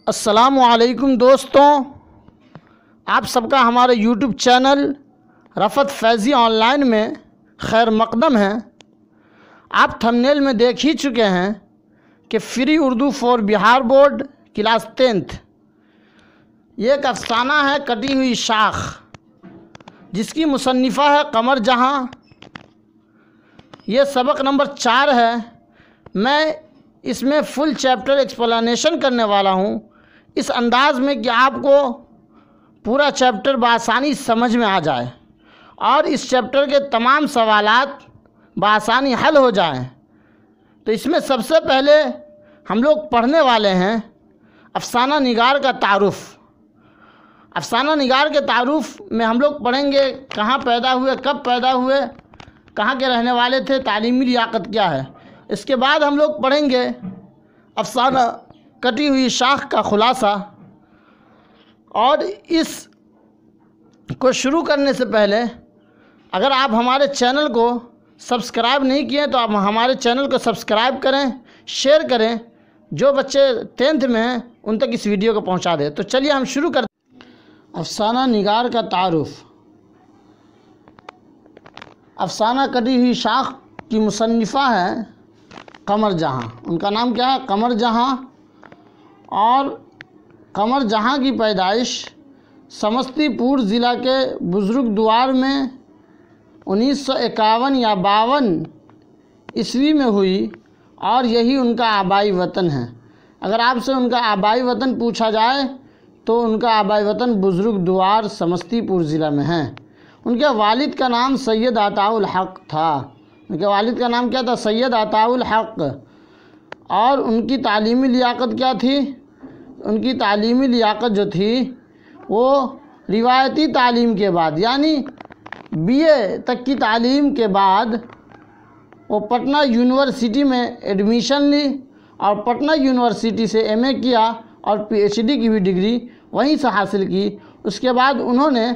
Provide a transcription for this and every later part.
السلام علیکم دوستوں، آپ سب کا ہمارے YouTube channel Rifat Faizi online میں خیر مقدم ہے۔ آپ تھمبنیل میں دیکھ ہی چکے ہیں کہ free Urdu for Bihar board class 10th یہ ایک افسانہ ہے کٹی ہوئی شاخ، جس کی مصنفہ ہے قمر جہاں۔ یہ سبق نمبر 4 ہے۔ میں اس میں فل چیپٹر ایکسپلینیشن کرنے والا ہوں، اس انداز میں کہ آپ کو پورا چیپٹر بآسانی سمجھ میں آ جائے اور اس چیپٹر کے تمام سوالات بآسانی حل ہو جائیں۔ تو اس میں سب سے پہلے ہم لوگ پڑھنے والے ہیں افسانہ نگار کا تعارف۔ افسانہ نگار کے تعارف میں ہم لوگ پڑھیں گے کہاں پیدا ہوئے، کب پیدا ہوئے، کہاں کے رہنے والے تھے، تعلیمی لیاقت کیا ہے۔ اس کے بعد ہم لوگ پڑھیں گے افسانہ کٹی ہوئی شاخ کا خلاصہ۔ اور اس کو شروع کرنے سے پہلے اگر آپ ہمارے چینل کو سبسکرائب نہیں کیے تو آپ ہمارے چینل کو سبسکرائب کریں، شیئر کریں، جو بچے 10th میں ہیں ان تک اس ویڈیو کو پہنچا دیں۔ تو چلیے ہم شروع کرتے ہیں۔ افسانہ نگار کا تعارف۔ افسانہ کٹی ہوئی شاخ کی مصنفہ ہے قمر جہاں۔ ان کا نام کیا ہے؟ قمر جہاں۔ اور قمر جہاں کی پیدائش سمستی پور ضلع کے بزرگ دوار میں 1951 یا 52 عیسوی میں ہوئی، اور یہی ان کا آبائی وطن ہے۔ اگر آپ سے ان کا آبائی وطن پوچھا جائے تو ان کا آبائی وطن بزرگ دوار سمستی پور ضلع میں ہے۔ ان کے والد کا نام سید عطاء الحق تھا۔ ان کے والد کا نام کیا تھا؟ سید عطاء الحق۔ اور ان کی تعلیمی لیاقت کیا تھی؟ ان کی تعلیمی لیاقت جو تھی وہ روایتی تعلیم کے بعد، یعنی BA تک کی تعلیم کے بعد وہ پٹنہ یونیورسٹی میں ایڈمیشن لی اور پٹنہ یونیورسٹی سے MA کیا اور PhD کی بھی ڈگری وہیں سے حاصل کی۔ اس کے بعد انہوں نے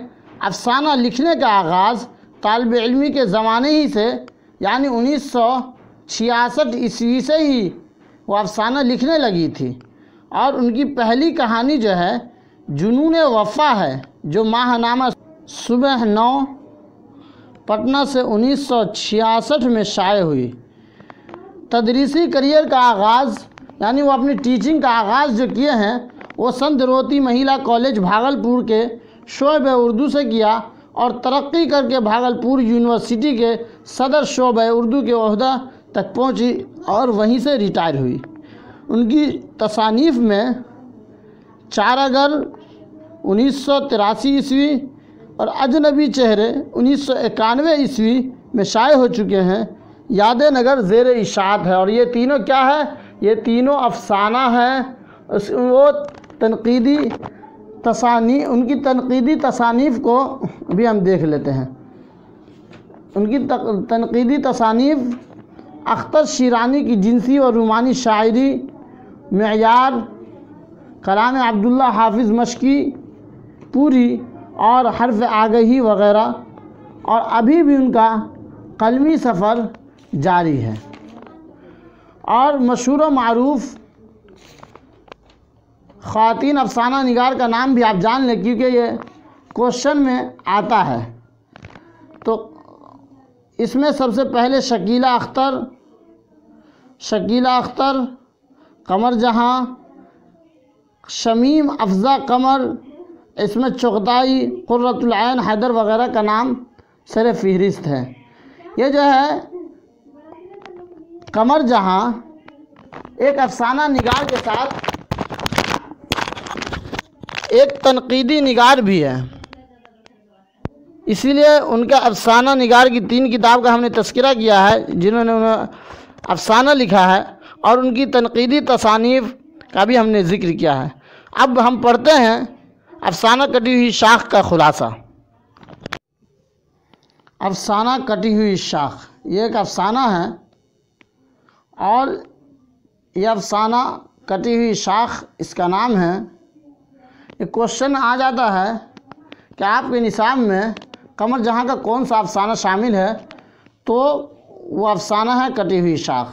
افسانہ لکھنے کا آغاز طالب علمی کے زمانے ہی سے، یعنی 1966 عیسوی سے ہی وہ افسانہ لکھنے لگی تھی۔ اور ان کی پہلی کہانی جو ہے جنون وفا ہے، جو ماہ نامہ صبح 9 پٹنہ سے 1966 میں شائع ہوئی۔ تدریسی کریئر کا آغاز، یعنی وہ اپنی ٹیچنگ کا آغاز جو کیے ہیں وہ سنت روتی مہیلا کالج بھاگلپور کے شعبہ اردو سے کیا، اور ترقی کر کے بھاگلپور یونیورسٹی کے صدر شعبہ اردو کے عہدہ تک پہنچی اور وہیں سے ریٹائر ہوئی۔ ان کی تصانیف میں 4 اگر 1983 عیسوی اور اجنبی چہرے 1991 عیسوی میں شائع ہو چکے ہیں۔ یاد نگر زیر اشاعت ہے، اور یہ تینوں کیا ہے؟ یہ تینوں افسانہ ہیں۔ وہ تنقیدی ان کی تنقیدی تصانیف کو بھی ہم دیکھ لیتے ہیں۔ ان کی تنقیدی تصانیف اختر شیرانی کی جنسی اور رومانی شاعری، معیار، کلام عبداللہ حافظ مشکی پوری اور حرف آگہی وغیرہ، اور ابھی بھی ان کا قلمی سفر جاری ہے۔ اور مشہور و معروف خواتین افسانہ نگار کا نام بھی آپ جان لیں، کیونکہ یہ کوشچن میں آتا ہے۔ تو اس میں سب سے پہلے شکیلہ اختر، قمر جہاں، شمیم افزا قمر، عصمت چغتائی، قرۃ العین حیدر وغیرہ کا نام سر فہرست ہے۔ یہ جو ہے قمر جہاں ایک افسانہ نگار کے ساتھ ایک تنقیدی نگار بھی ہے، اسی لیے ان کا افسانہ نگار کی 3 کتاب کا ہم نے تذکرہ کیا ہے جنہوں نے افسانہ لکھا ہے، اور ان کی تنقیدی تصانیف کا بھی ہم نے ذکر کیا ہے۔ اب ہم پڑھتے ہیں افسانہ کٹی ہوئی شاخ کا خلاصہ۔ افسانہ کٹی ہوئی شاخ یہ ایک افسانہ ہے، اور یہ افسانہ کٹی ہوئی شاخ اس کا نام ہے۔ ایک کوشچن آ جاتا ہے کہ آپ کے نصاب میں قمر جہاں کا کون سا افسانہ شامل ہے، تو وہ افسانہ ہے کٹی ہوئی شاخ۔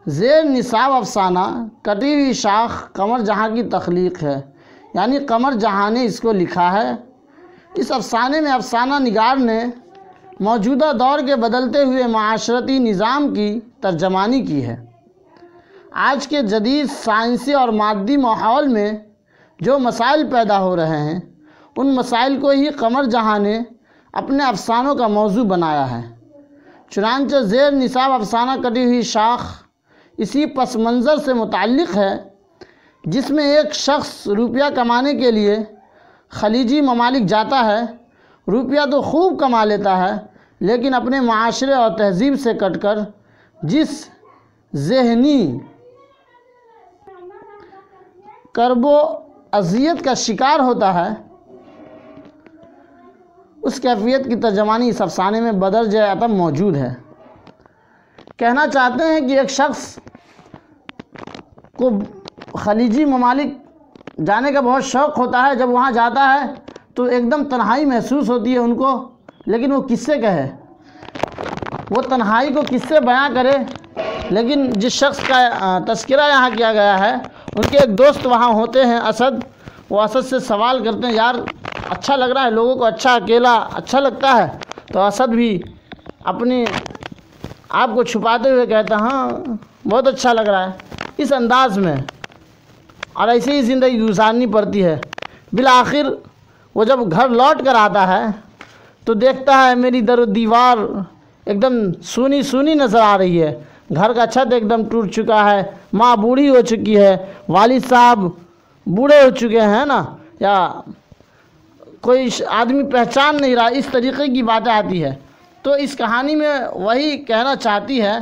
زیر نصاب افسانہ کٹی ہوئی شاخ قمر جہاں کی تخلیق ہے، یعنی قمر جہاں نے اس کو لکھا ہے۔ اس افسانے میں افسانہ نگار نے موجودہ دور کے بدلتے ہوئے معاشرتی نظام کی ترجمانی کی ہے۔ آج کے جدید سائنسی اور مادی ماحول میں جو مسائل پیدا ہو رہے ہیں، ان مسائل کو ہی قمر جہاں نے اپنے افسانوں کا موضوع بنایا ہے۔ چنانچہ زیر نصاب افسانہ کٹی ہوئی شاخ اسی پس منظر سے متعلق ہے جس میں ایک شخص روپیہ کمانے کے لیے خلیجی ممالک جاتا ہے۔ روپیہ تو خوب کما لیتا ہے، لیکن اپنے معاشرے اور تہذیب سے کٹ کر جس ذہنی کرب و اذیت کا شکار ہوتا ہے، اس کیفیت کی ترجمانی اس افسانے میں بدرجہ اتم موجود ہے۔ کہنا چاہتے ہیں کہ ایک شخص کو خلیجی ممالک جانے کا بہت شوق ہوتا ہے۔ جب وہاں جاتا ہے تو ایک دم تنہائی محسوس ہوتی ہے ان کو، لیکن وہ کس سے کہے، وہ تنہائی کو کس سے بیاں کرے۔ لیکن جس شخص کا تذکرہ یہاں کیا گیا ہے، ان کے ایک دوست وہاں ہوتے ہیں، اسد۔ وہ اسد سے سوال کرتے ہیں، یار اچھا لگ رہا ہے لوگوں کو، اچھا اکیلا اچھا لگتا ہے؟ تو اسد بھی اپنی آپ کو چھپاتے ہوئے کہتا، ہاں بہت اچھا لگ رہا ہے، اس انداز میں، اور ایسے ہی زندگی گزارنی پڑتی ہے۔ بالآخر وہ جب گھر لوٹ کر آتا ہے تو دیکھتا ہے میری در و دیوار ایک دم سونی سونی نظر آ رہی ہے، گھر کا چھت ایک دم ٹوٹ چکا ہے، ماں بوڑھی ہو چکی ہے، والد صاحب بوڑھے ہو چکے ہیں نا، یا کوئی آدمی پہچان نہیں رہا، اس طریقے کی باتیں آتی ہے۔ تو اس کہانی میں وہی کہنا چاہتی ہے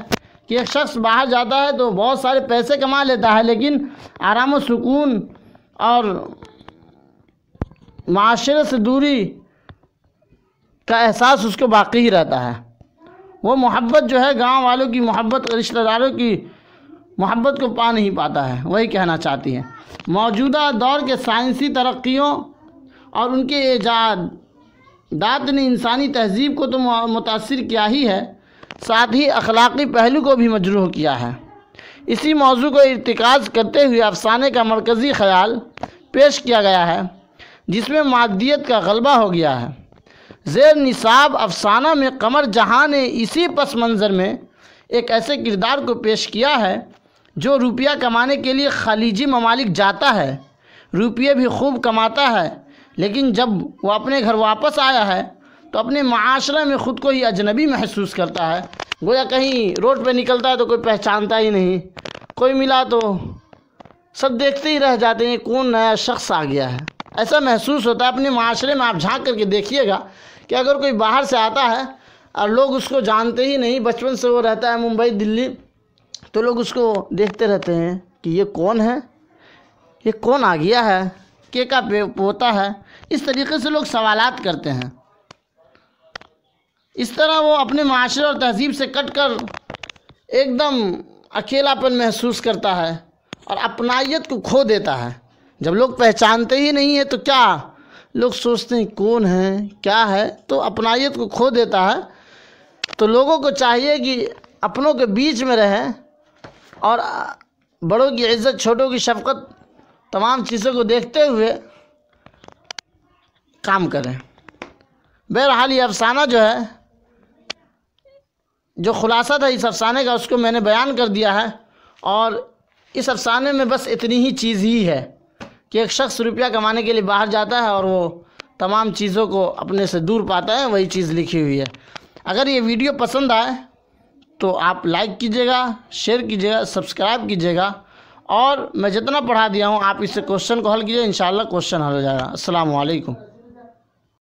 کہ ایک شخص باہر جاتا ہے تو بہت سارے پیسے کما لیتا ہے، لیکن آرام و سکون اور معاشرے سے دوری کا احساس اس کو باقی ہی رہتا ہے۔ وہ محبت جو ہے، گاؤں والوں کی محبت، رشتہ داروں کی محبت کو پا نہیں پاتا ہے، وہی کہنا چاہتی ہے۔ موجودہ دور کے سائنسی ترقیوں اور ان کے ایجادات نے انسانی تہذیب کو تو متاثر کیا ہی ہے، ساتھ ہی اخلاقی پہلو کو بھی مجروح کیا ہے۔ اسی موضوع کو ارتکاز کرتے ہوئے افسانے کا مرکزی خیال پیش کیا گیا ہے، جس میں مادیت کا غلبہ ہو گیا ہے۔ زیر نصاب افسانہ میں قمر جہاں نے اسی پس منظر میں ایک ایسے کردار کو پیش کیا ہے جو روپیہ کمانے کے لیے خلیجی ممالک جاتا ہے، روپیے بھی خوب کماتا ہے، لیکن جب وہ اپنے گھر واپس آیا ہے تو اپنے معاشرے میں خود کو ہی اجنبی محسوس کرتا ہے، گویا کہیں روڈ پہ نکلتا ہے تو کوئی پہچانتا ہی نہیں، کوئی ملا تو سب دیکھتے ہی رہ جاتے ہیں کون نیا شخص آ گیا ہے، ایسا محسوس ہوتا ہے۔ اپنے معاشرے میں آپ جھانک کر کے دیکھیے گا کہ اگر کوئی باہر سے آتا ہے اور لوگ اس کو جانتے ہی نہیں، بچپن سے وہ رہتا ہے ممبئی دلی، تو لوگ اس کو دیکھتے رہتے ہیں کہ یہ کون ہے، یہ کون آ گیا ہے، کے کا پوتا ہے، اس طریقے سے لوگ سوالات کرتے ہیں۔ اس طرح وہ اپنے معاشرے اور تہذیب سے کٹ کر ایک دم اکیلا پن محسوس کرتا ہے اور اپنائیت کو کھو دیتا ہے۔ جب لوگ پہچانتے ہی نہیں ہیں تو کیا لوگ سوچتے ہیں کون ہے کیا ہے، تو اپنائیت کو کھو دیتا ہے۔ تو لوگوں کو چاہیے کہ اپنوں کے بیچ میں رہیں اور بڑوں کی عزت، چھوٹوں کی شفقت، تمام چیزوں کو دیکھتے ہوئے کام کریں۔ بہرحال یہ افسانہ جو ہے، جو خلاصہ تھا اس افسانے کا، اس کو میں نے بیان کر دیا ہے، اور اس افسانے میں بس اتنی ہی چیز ہی ہے کہ ایک شخص روپیہ کمانے کے لیے باہر جاتا ہے اور وہ تمام چیزوں کو اپنے سے دور پاتا ہے، وہی چیز لکھی ہوئی ہے۔ اگر یہ ویڈیو پسند آئے تو آپ لائک کیجیے گا، شیئر کیجیے گا، سبسکرائب کیجیے گا، اور میں جتنا پڑھا دیا ہوں آپ اس سے کوشچن کو حل کیجیے، انشاءاللہ کوشچن حل ہو جائے گا۔ السلام علیکم۔